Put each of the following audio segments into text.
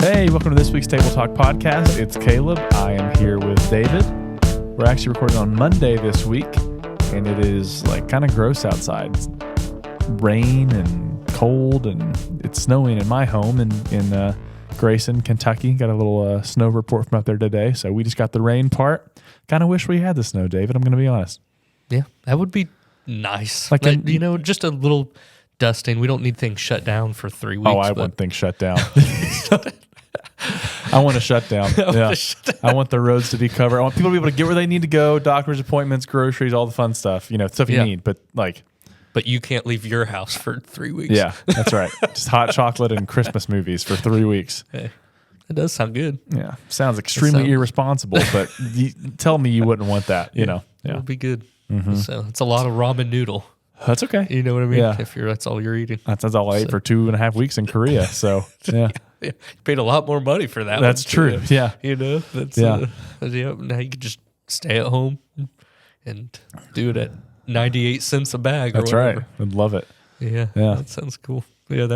Hey, welcome to this week's Table Talk podcast. It's Caleb. I am here with David. We're actually recording on Monday this week, and it is like kind of gross outside. It's rain and cold, and it's snowing in my home in Grayson, Kentucky. Got a little snow report from out there today, so we just got the rain part. Kind of wish we had the snow, David. I'm going to be honest. Yeah, that would be nice. Like just a little dusting. We don't need things shut down for 3 weeks. Oh, I want things shut down. I want to shut down. Yeah. I want the roads to be covered. I want people to be able to get where they need to go, doctor's appointments, groceries, all the fun stuff, stuff you need. But you can't leave your house for 3 weeks. Yeah, that's right. Just hot chocolate and Christmas movies for 3 weeks. Hey, that does sound good. Yeah. Sounds extremely irresponsible, but tell me you wouldn't want that, you know. Yeah. It would be good. Mm-hmm. So it's a lot of ramen noodle. That's okay. You know what I mean? Yeah. If that's all you're eating. That's all I ate for 2.5 weeks in Korea. So, yeah. You paid a lot more money for that. That's true. Yeah. That's now you can just stay at home and do it at 98 cents a bag. That's or whatever. right. I'd love it. Yeah. That sounds cool. Yeah,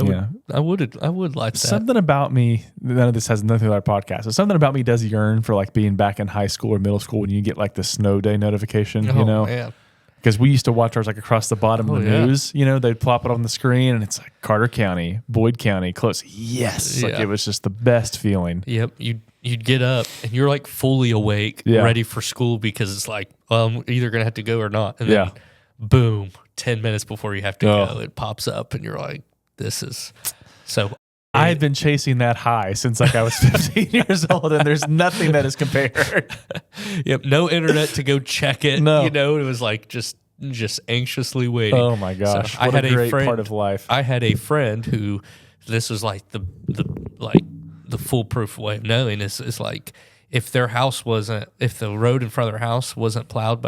I would like that. Something about me, none of this has nothing to do with our podcast, but something about me does yearn for like being back in high school or middle school when you get like the snow day notification, Man. Because we used to watch ours like across the bottom of the news. They'd plop it on the screen and it's like Carter County, Boyd County, close. Yes. Like it was just the best feeling. Yep. You'd get up and you're like fully awake, ready for school because it's like, I'm either going to have to go or not. And then boom, 10 minutes before you have to go, it pops up and you're like, this is so. I had been chasing that high since like I was 15 years old, and there's nothing that is compared. Yep, no internet to go check it. No, it was like just anxiously waiting. Oh my gosh, so I had a great part of life. I had a friend who this was like the foolproof way of knowing is like if the road in front of their house wasn't plowed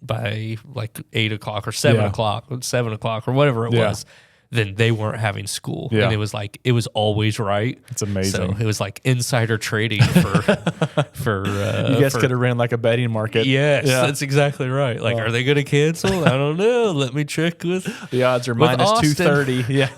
by like 8 o'clock or 7 o'clock or 7 o'clock or whatever it was, then they weren't having school. Yeah. And it was always right. It's amazing. So it was like insider trading for you guys could have ran like a betting market. Yes, that's exactly right. Like, are they going to cancel? I don't know. Let me check with the odds are minus 230. Yeah.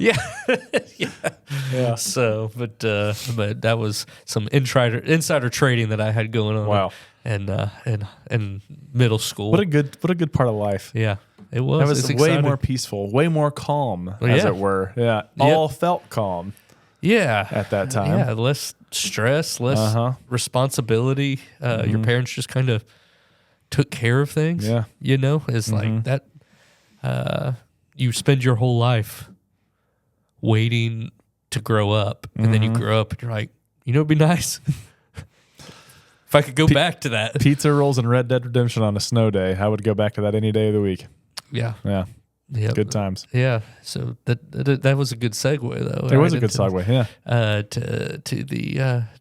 Yeah. So, but that was some insider trading that I had going on. Wow. And middle school. What a good part of life. Yeah. It was. That was way more peaceful, way more calm, as it were. Yeah. All felt calm. Yeah. At that time. Yeah. Less stress, less responsibility. Your parents just kind of took care of things. Yeah. It's like that. You spend your whole life waiting to grow up, and then you grow up and you're like, it'd be nice. If I could go back to that. Pizza rolls and Red Dead Redemption on a snow day. I would go back to that any day of the week. Yeah. Yeah. Yep. Good times. Yeah. So that was a good segue though. It was a good segue, yeah.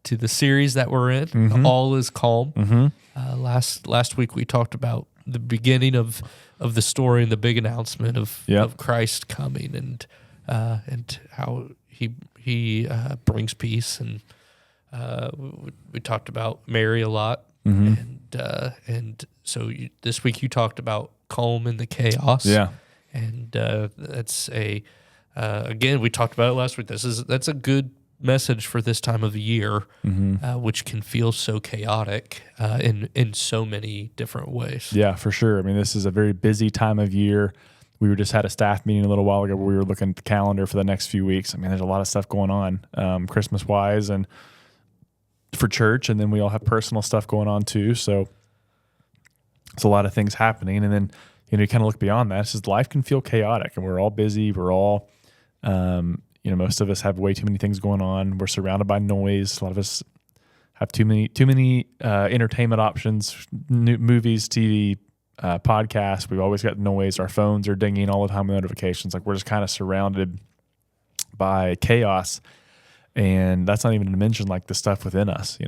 To the series that we're in, All is Calm. Mm-hmm. Last week we talked about the beginning of the story and the big announcement of Christ coming and how he brings peace, and we talked about Mary a lot, and so this week you talked about calm in the chaos. Yeah, and that's again, we talked about it last week. That's a good message for this time of the year, which can feel so chaotic in so many different ways. Yeah, for sure. I mean, this is a very busy time of year. We just had a staff meeting a little while ago where we were looking at the calendar for the next few weeks. I mean, there's a lot of stuff going on, Christmas-wise and for church, and then we all have personal stuff going on too. So it's a lot of things happening. And then, you kind of look beyond that. It's just life can feel chaotic, and we're all busy. We're all, most of us have way too many things going on. We're surrounded by noise. A lot of us have too many entertainment options, new movies, TV, podcasts. We've always got noise. Our phones are dinging all the time with notifications. Like, we're just kind of surrounded by chaos. And that's not even to mention like the stuff within us.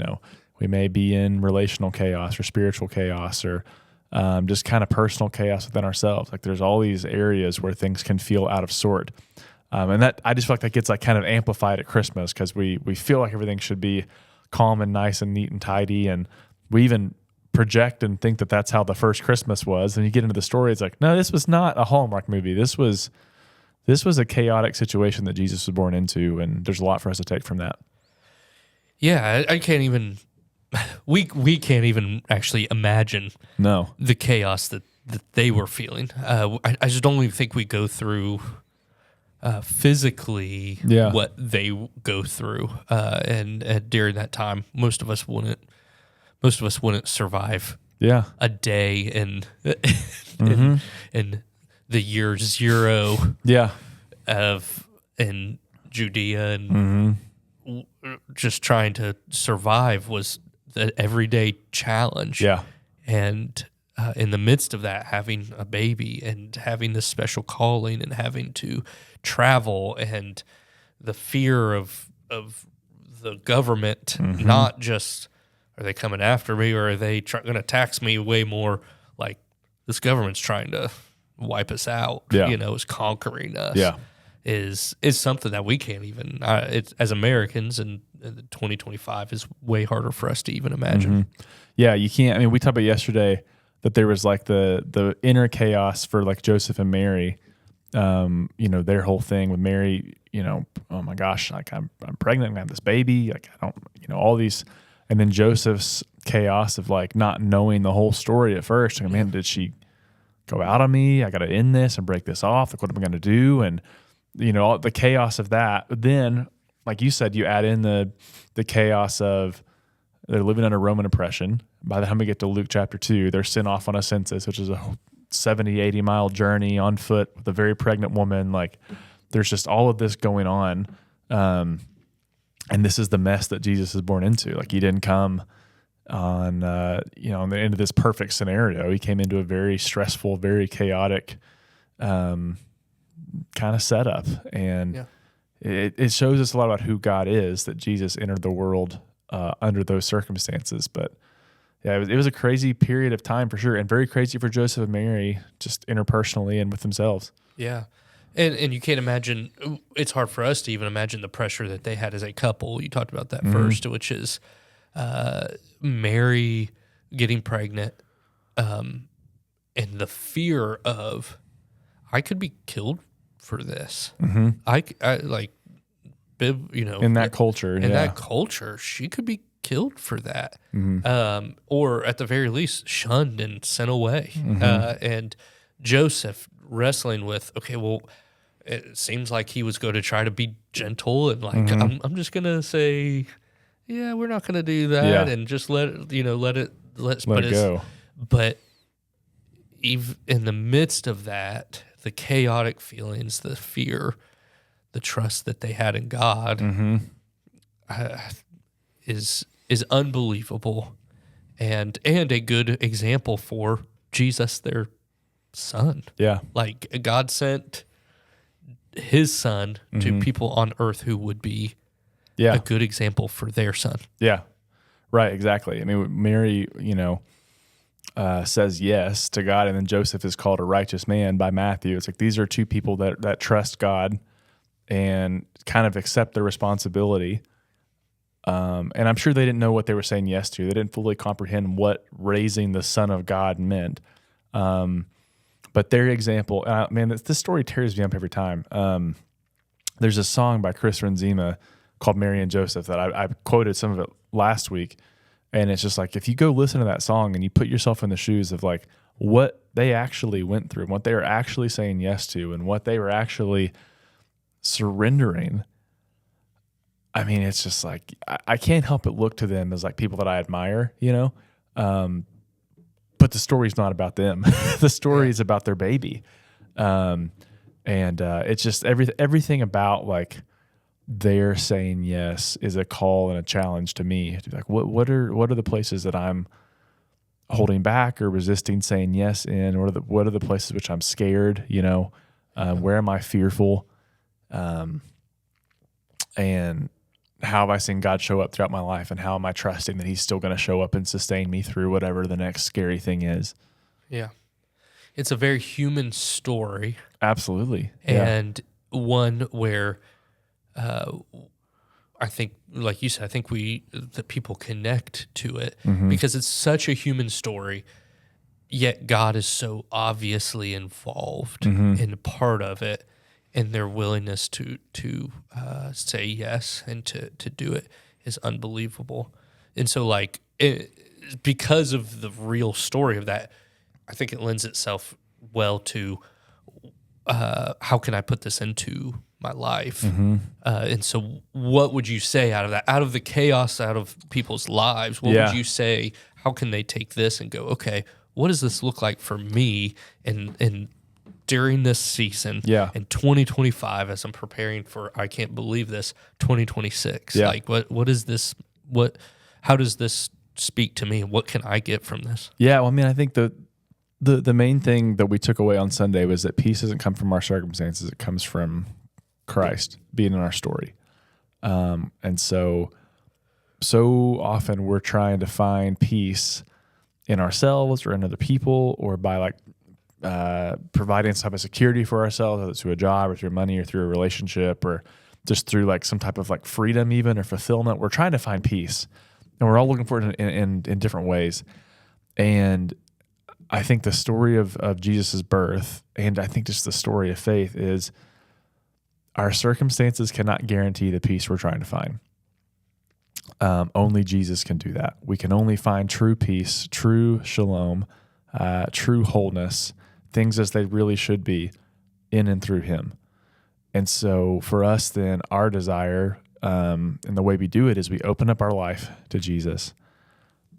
We may be in relational chaos or spiritual chaos or just kind of personal chaos within ourselves. Like, there's all these areas where things can feel out of sort. And that, I just feel like that gets like kind of amplified at Christmas because we feel like everything should be calm and nice and neat and tidy. And we even project and think that that's how the first Christmas was. And you get into the story, it's like, no, this was not a Hallmark movie. This was a chaotic situation that Jesus was born into. And there's a lot for us to take from that. Yeah, I can't even. We can't even actually imagine the chaos that they were feeling. I just don't even think we go through physically what they go through, and during that time, most of us wouldn't survive. A day in in the year zero. Of in Judea and just trying to survive was the everyday challenge. And in the midst of that, having a baby and having this special calling and having to travel and the fear of the government, not just are they coming after me or are they going to tax me way more, like this government's trying to wipe us out, is conquering us. Is something that we can't even, it's, as Americans, and 2025 is way harder for us to even imagine. Yeah, you can't. I mean, we talked about yesterday that there was like the inner chaos for like Joseph and Mary, their whole thing with Mary, oh my gosh, like I'm pregnant, I have this baby, like I don't, all these, and then Joseph's chaos of like not knowing the whole story at first. Like, man, did she go out on me? I got to end this and break this off. Like, what am I going to do? And all the chaos of that. But then, like you said, you add in the chaos of they're living under Roman oppression. By the time we get to Luke chapter 2, they're sent off on a census, which is a 70, 80-mile journey on foot with a very pregnant woman. Like, there's just all of this going on. And this is the mess that Jesus is born into. Like, he didn't come on, into this perfect scenario. He came into a very stressful, very chaotic kind of setup. And it shows us a lot about who God is, that Jesus entered the world under those circumstances. But yeah, it was a crazy period of time for sure, and very crazy for Joseph and Mary, just interpersonally and with themselves. Yeah. And you can't imagine, it's hard for us to even imagine the pressure that they had as a couple. You talked about that first, which is Mary getting pregnant, and the fear of, I could be killed for this. I like, in that culture, that culture, she could be killed for that, or at the very least shunned and sent away. And Joseph wrestling with, okay, well, it seems like he was going to try to be gentle and like, I'm just gonna say, yeah, we're not gonna do that, and just let it go. But even in the midst of that, the chaotic feelings, the fear, the trust that they had in God is unbelievable, and a good example for Jesus, their son. Yeah, like God sent his son to people on earth who would be a good example for their son. Yeah, right, exactly. I mean, Mary, says yes to God, and then Joseph is called a righteous man by Matthew. It's like these are two people that trust God and kind of accept their responsibility. And I'm sure they didn't know what they were saying yes to. They didn't fully comprehend what raising the Son of God meant. But their example, man, this story tears me up every time. There's a song by Chris Renzema called Mary and Joseph that I quoted some of it last week. And it's just like, if you go listen to that song and you put yourself in the shoes of like what they actually went through, and what they were actually saying yes to, and what they were actually surrendering, I mean, it's just like, I can't help but look to them as like people that I admire, but the story's not about them. The story is about their baby. And it's just everything about like they're saying yes is a call and a challenge to me to be like, what are the places that I'm holding back or resisting saying yes in? What are the places which I'm scared, where am I fearful? And how have I seen God show up throughout my life, and how am I trusting that he's still going to show up and sustain me through whatever the next scary thing is? Yeah. It's a very human story. Absolutely. And one where I think, like you said, I think that people connect to it because it's such a human story, yet God is so obviously involved in part of it, and their willingness to say yes and to do it. is unbelievable. And so like because of the real story of that, I think it lends itself well to how can I put this into my life? And so what would you say out of that, out of the chaos, out of people's lives, what would you say, how can they take this and go, okay, what does this look like for me and during this season in 2025 as I'm preparing for, I can't believe this, 2026? Like what is this, how does this speak to me? What can I get from this? Yeah, well, I mean, I think the main thing that we took away on Sunday was that peace doesn't come from our circumstances. It comes from Christ being in our story. And so often we're trying to find peace in ourselves or in other people, or by like providing some type of security for ourselves, whether it's through a job or through money or through a relationship or just through like some type of like freedom even or fulfillment. We're trying to find peace, and we're all looking for it in different ways. And I think the story of Jesus's birth, and I think just the story of faith, is our circumstances cannot guarantee the peace we're trying to find. Only Jesus can do that. We can only find true peace, true shalom, true wholeness, things as they really should be in and through him. And so for us then, our desire and the way we do it is we open up our life to Jesus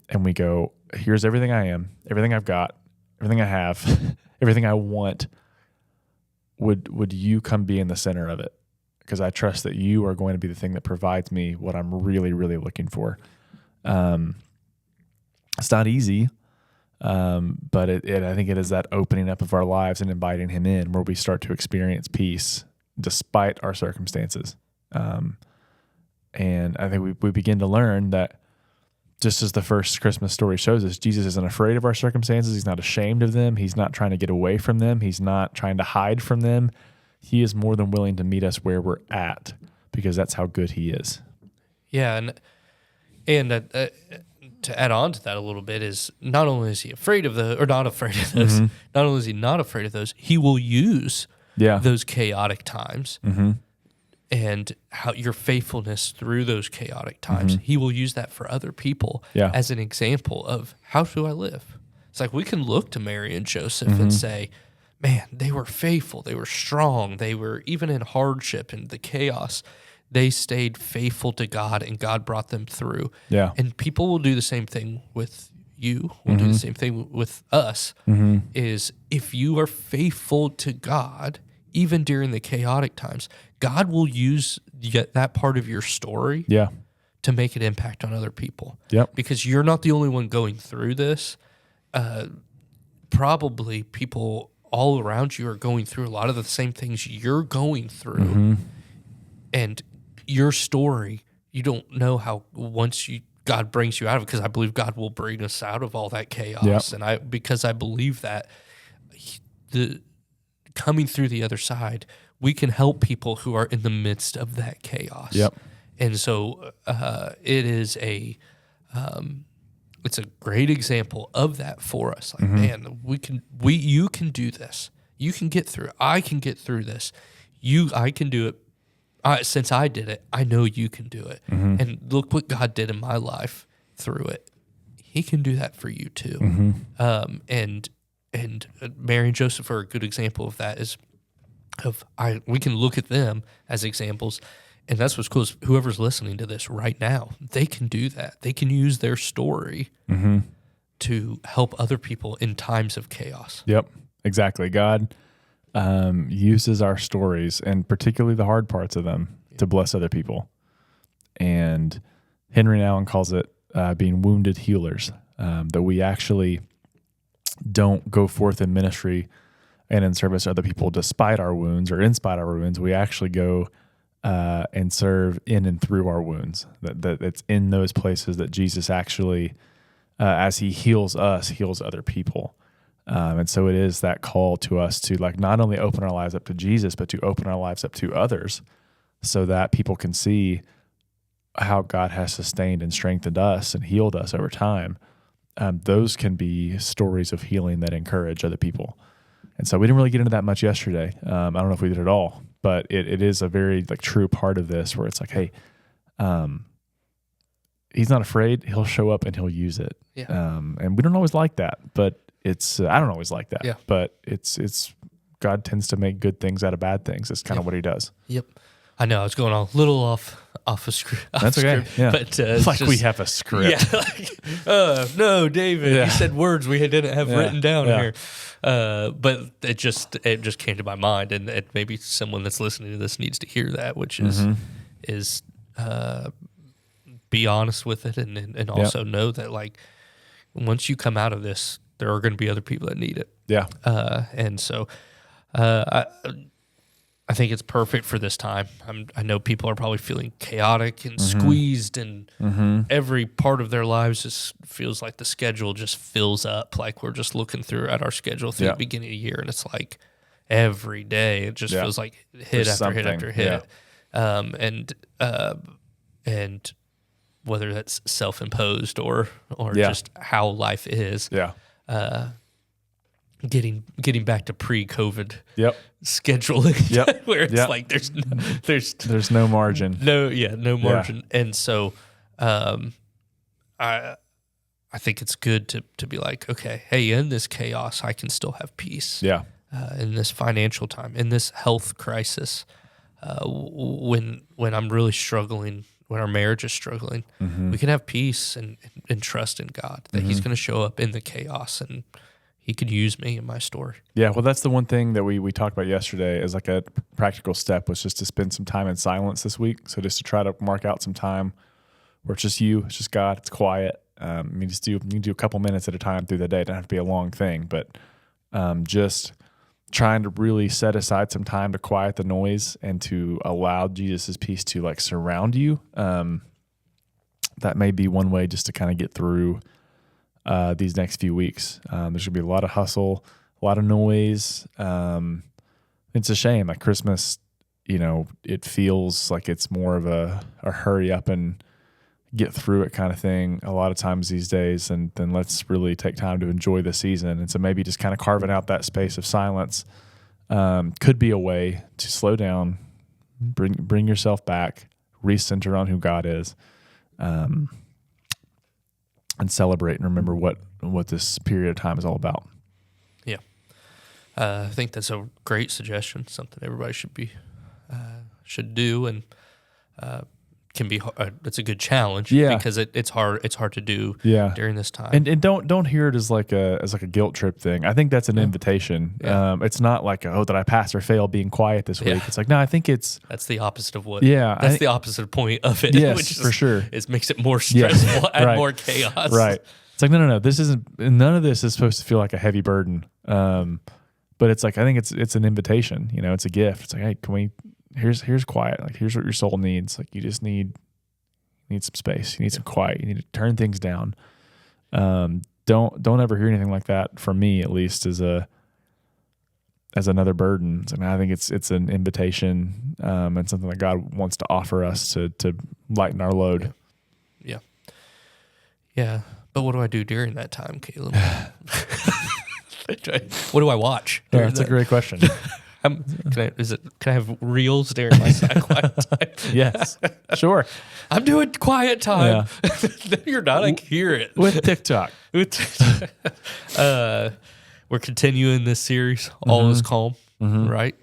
and we go, here's everything I am, everything I've got, everything I have, everything I want. Would you come be in the center of it? Because I trust that you are going to be the thing that provides me what I'm really, really looking for. It's not easy, but I think it is that opening up of our lives and inviting him in where we start to experience peace despite our circumstances. And I think we begin to learn that, just as the first Christmas story shows us, Jesus isn't afraid of our circumstances. He's not ashamed of them. He's not trying to get away from them. He's not trying to hide from them. He is more than willing to meet us where we're at, because that's how good he is. Yeah, and to add on to that a little bit is, not only is he afraid of not afraid of those, not only is he not afraid of those, he will use those chaotic times and how your faithfulness through those chaotic times, he will use that for other people as an example of, how do I live? It's like we can look to Mary and Joseph and say, man, they were faithful, they were strong, they were, even in hardship and the chaos, they stayed faithful to God and God brought them through. Yeah. And people will do the same thing with you, will do the same thing with us, is if you are faithful to God, even during the chaotic times, God will use that part of your story to make an impact on other people. Yep. Because you're not the only one going through this. Probably people all around you are going through a lot of the same things you're going through. And your story, you don't know how, once God brings you out of it, because I believe God will bring us out of all that chaos. And because I believe that coming through the other side, we can help people who are in the midst of that chaos. Yep. And so it is it's a great example of that for us. Like, man, you can do this. You can get through it. I can get through this. I can do it. Since I did it, I know you can do it. And look what God did in my life through it. He can do that for you too. And Mary and Joseph are a good example of that. We can look at them as examples, and that's what's cool is whoever's listening to this right now, they can do that. They can use their story to help other people in times of chaos. Yep, exactly. God uses our stories, and particularly the hard parts of them, to bless other people. And Henry Nouwen calls it being wounded healers, that we actually don't go forth in ministry and in service to other people despite our wounds or in spite of our wounds. We actually go and serve in and through our wounds. That it's in those places that Jesus actually, as he heals us, heals other people. And so it is that call to us to like not only open our lives up to Jesus, but to open our lives up to others so that people can see how God has sustained and strengthened us and healed us over time. Those can be stories of healing that encourage other people. And so we didn't really get into that much yesterday. I don't know if we did at all, but it is a very like true part of this where it's like, hey, he's not afraid. He'll show up and he'll use it. Yeah. And we don't always like that, but it's I don't always like that. Yeah. But it's God tends to make good things out of bad things. It's kind of what he does. Yep. I know I was going a little off a script. That's okay. Script, Yeah. But it's like we have a script. Yeah. Like, no, David, you said words we didn't have written down here. But it just came to my mind, and maybe someone that's listening to this needs to hear that, which is be honest with it, and also know that like once you come out of this, there are going to be other people that need it. Yeah. And so I think it's perfect for this time. I know people are probably feeling chaotic and squeezed, and every part of their lives just feels like the schedule just fills up. Like we're just looking through at our schedule through the beginning of the year, and it's like every day it just feels like hit after hit after hit. And whether that's self-imposed or just how life is. Yeah. Getting back to pre-COVID scheduling, where it's like there's no margin. No margin. And so I think it's good to be like, okay, hey, in this chaos, I can still have peace. Yeah. In this financial time, in this health crisis, when I'm really struggling, when our marriage is struggling, we can have peace and trust in God that He's going to show up in the chaos, and He could use me in my story. Yeah, well, that's the one thing that we talked about yesterday as like a practical step, was just to spend some time in silence this week. So just to try to mark out some time where it's just you, it's just God, it's quiet. You can do a couple minutes at a time through the day. It doesn't have to be a long thing, but just trying to really set aside some time to quiet the noise and to allow Jesus' peace to like surround you. That may be one way just to kind of get through these next few weeks. There's going to be a lot of hustle, a lot of noise. It's a shame. Like Christmas, it feels like it's more of a hurry up and get through it kind of thing a lot of times these days. And then let's really take time to enjoy the season. And so maybe just kind of carving out that space of silence could be a way to slow down, bring yourself back, recenter on who God is, and celebrate and remember what this period of time is all about. Yeah. I think that's a great suggestion, something everybody should do, and can be it's a good challenge because it's hard to do during this time. And don't hear it as like a guilt trip thing. I think that's an invitation. Yeah. It's not like did I pass or fail being quiet this week? It's like, no, I think that's the opposite of what the opposite point of it. Yes, which for sure. It makes it more stressful and more chaos. Right. It's like no, none of this is supposed to feel like a heavy burden. But it's like I think it's an invitation, it's a gift. It's like, hey, here's quiet. Like here's what your soul needs. Like you just need some space. You need some quiet. You need to turn things down. Don't ever hear anything like that from me, at least as another burden. So, I think it's an invitation and something that God wants to offer us to lighten our load. Yeah. But what do I do during that time, Caleb? What do I watch? That's a great question. Can I have reels during my quiet time? Yes, sure. I'm doing quiet time. Yeah. You're not. I hear it with TikTok. We're continuing this series. All is calm. Right.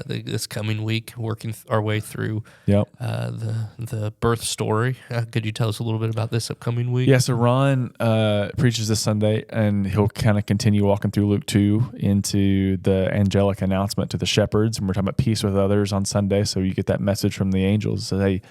This coming week, working our way through. The birth story. Could you tell us a little bit about this upcoming week? Yeah. So Ron preaches this Sunday, and he'll kind of continue walking through Luke 2 into the angelic announcement to the shepherds, and we're talking about peace with others on Sunday. So you get that message from the angels. So hey,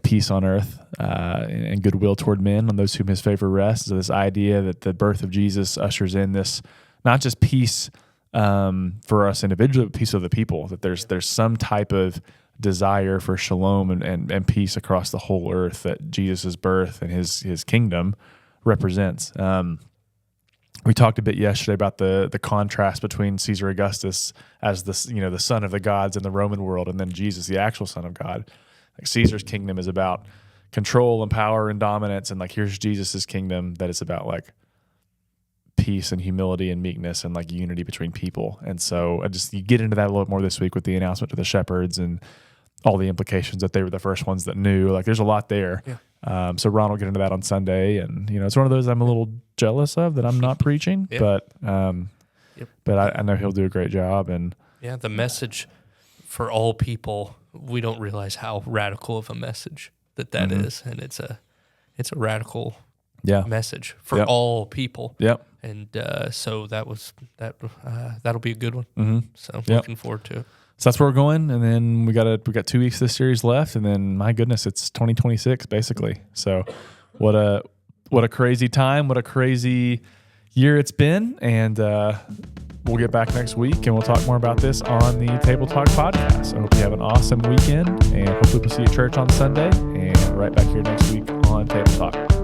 peace on earth and goodwill toward men on those whom His favor rests. So this idea that the birth of Jesus ushers in this not just peace for us individually, but peace of the people, that there's some type of desire for shalom and peace across the whole earth that Jesus' birth and his kingdom represents. We talked a bit yesterday about the contrast between Caesar Augustus as the son of the gods in the Roman world, and then Jesus, the actual Son of God. Like Caesar's kingdom is about control and power and dominance, and like here's Jesus' kingdom that is about like peace and humility and meekness and like unity between people. And so you get into that a little more this week with the announcement to the shepherds and all the implications that they were the first ones that knew. Like there's a lot there. Yeah. So Ron will get into that on Sunday, and it's one of those I'm a little jealous of that I'm not preaching, but I know he'll do a great job. And the message for all people, we don't realize how radical of a message that is, and it's a radical message for all people. Yep. And so that'll be a good one. Mm-hmm. So looking forward to it. So that's where we're going, and then we got 2 weeks of this series left, and then my goodness, it's 2026 basically. So what a crazy time, what a crazy year it's been, and we'll get back next week and we'll talk more about this on the Table Talk podcast. I hope you have an awesome weekend, and hopefully we'll see you at church on Sunday, and right back here next week on Table Talk.